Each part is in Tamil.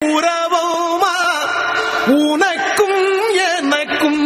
உறவுமா உனக்கும் எனக்கும்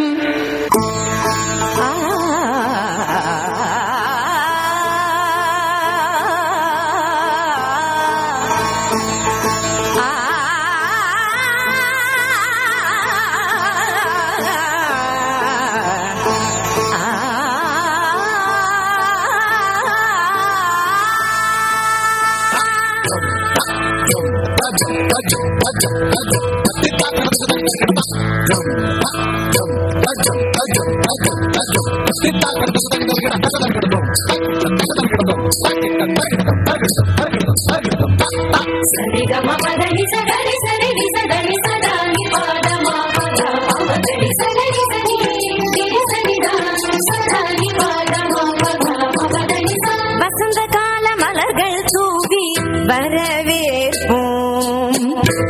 வசந்த கால மலர்கள் தூவி வரவேற்போம்,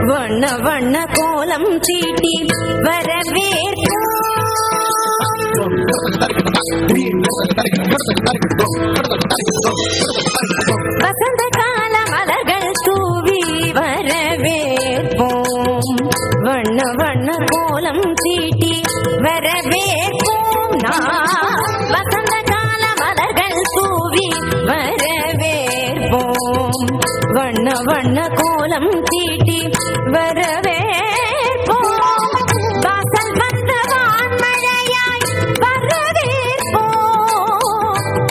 வண்ண வண்ண கோலம் தீட்டி வரவேற்போம். வசந்த கால மலர்கள் தூவி வரவேற்போம், வண்ண வண்ண கோலம் தீட்டி வரவேற்போம். வசந்த கால மலர்கள் தூவி வரவேற்போம், வண்ண வண்ண கோலம் தீட்டி வரவேற்போம். வாசல் வந்த வான்மழையாய் வரவேற்போம்,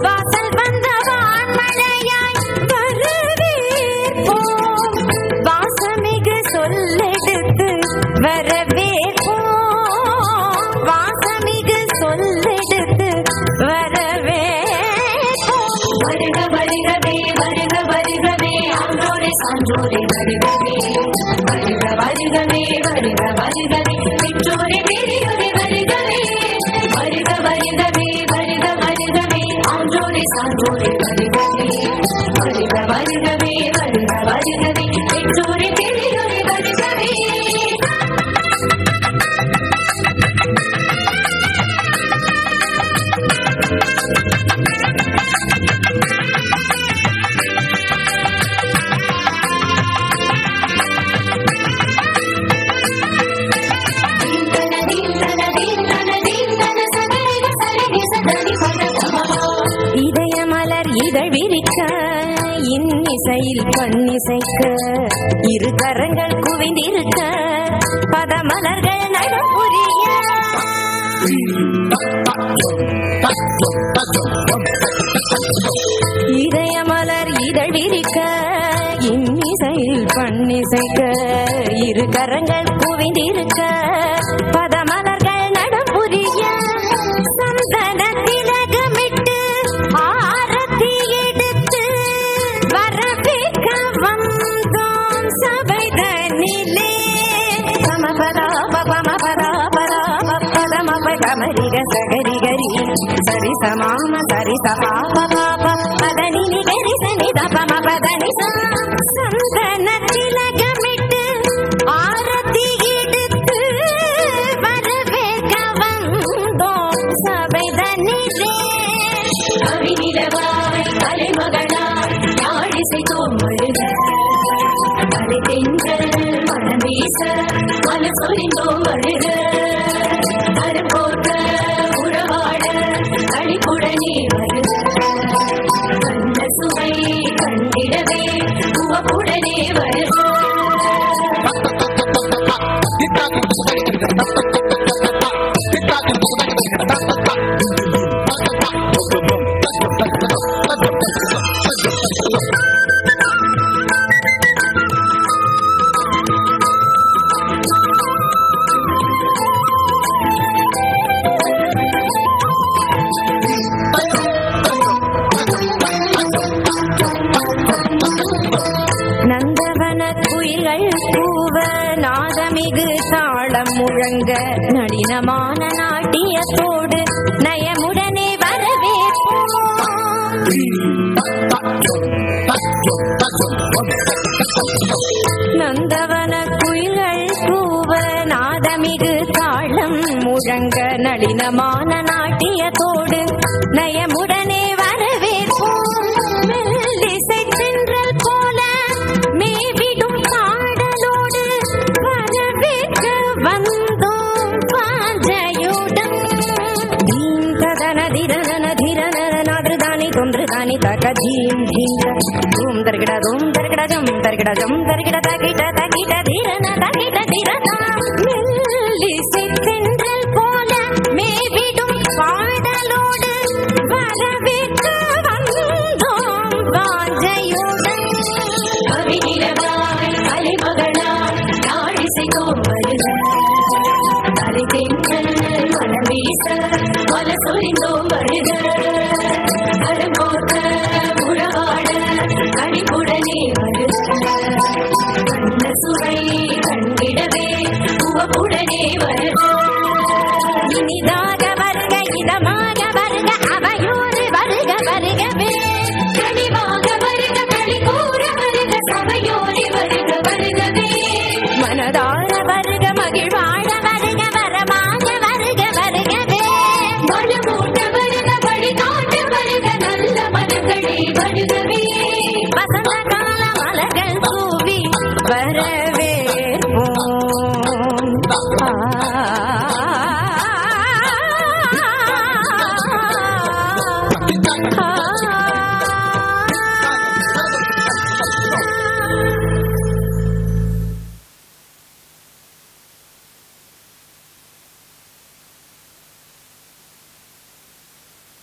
வாசல் வந்த வான்மழையாய் வரவேற்போம். வாசமிகு சொல்லெடுத்து வரவேற்போம், வாசமிகு சொல்லெடுத்து வரவேற்போம். வருக வருகவே வருக வருகவே ஆண்டோரே சான்றோரே வருகவே, வருக வருகவே வருக வருகவே பெற்றோரே பெரியோரே வருகவே, வருக வருகவே வருக வருகவே ஆண்டோரே சான்றோரே வருகவே, வருக வருகவே வருக வருகவே பெற்றோரே பெரியோரே வருகவே. இதயமலர் இதழ் விரிக்க இன்னிசையில் கண்ணிசைக்க இரு கரங்கள் குவிந்திருக்க பதமலர்கள் நடம் புரிய. இதயமலர் இதழ் விரிக்க இன்னிசையில் கண்ணிசைக்க இரு கரங்கள் குவிந்திருக்க பதமலர்கள் நடம் புரிய. சந்தன திலகமிட்டு ஆரத்தி எடுத்து வரவேற்க வந்தோம் சபைதனிலே. பமரிக சகரிகரி சரி சமாம சரி சபாப பாப பதனி நிகரி சனித பம பதனி. சந்தன திலகமிட்டு ஆரத்தி எடுத்து வரவேற்க வந்தோம் சபைதனிலே. கவிநிலவாய் கலைமகளாய் யாழிசைத்தோம் மழுக, கலை தென்றல் மனம் வீச மனசொலிந்தோம் அழுக. கரும்போட்ட உறவாட களிப்புடனே வருக, கண்ட சுவை கண்டிடவே உவப்புடனே வருக. நந்தவன குயில்கள் கூவ நாதமிகு தாளம் முழங்க நளினமான நாட்டியத்தோடு நயமுடனே வரவேற்போம். நந்தவன குயில்கள் கூவ நாதமிகு தாளம் முழங்க நளினமான நாட்டியத்தோடு நயமுடனே வரவேற்போம். மெல்லிசை தென்றல் போல மேவிடும் பாடலோடு தக தீம் தீம் தூம் தர்கிட தூம் தர்கிட ஜம் தர்கிட ஜம் தர்கிட தகிட தகிட தீரன தகிட தீரதா மெல்லிசை தென்றல் போல மேவிடும் பாடலோடு வரவேற்க வந்தோம் வாஞ்சையுடன் கவிநிலவாய் கலைமகளாய் நாடிசைத்தோம் வருக தலை தென்றல் மனம் வீச மல சொரிந்தோம் வருக அரங்கோட்ட உறவாட கணிப்புடனே வருக கண்ண சுவை கண்டிடவே உவப்புடனே வருக இனிதாக வருக இதமாக வருக அவையோடு வருக வருகவே கனிவாக வருக களி கூற வருக சபையோடு வருக வருகவே மனதார வருக மகிழ்வாழ வருக வரமாக வருக வருகவே வலுமூட்ட வருக வழிகாட்ட வருக நல்ல மனங்களே வருகவே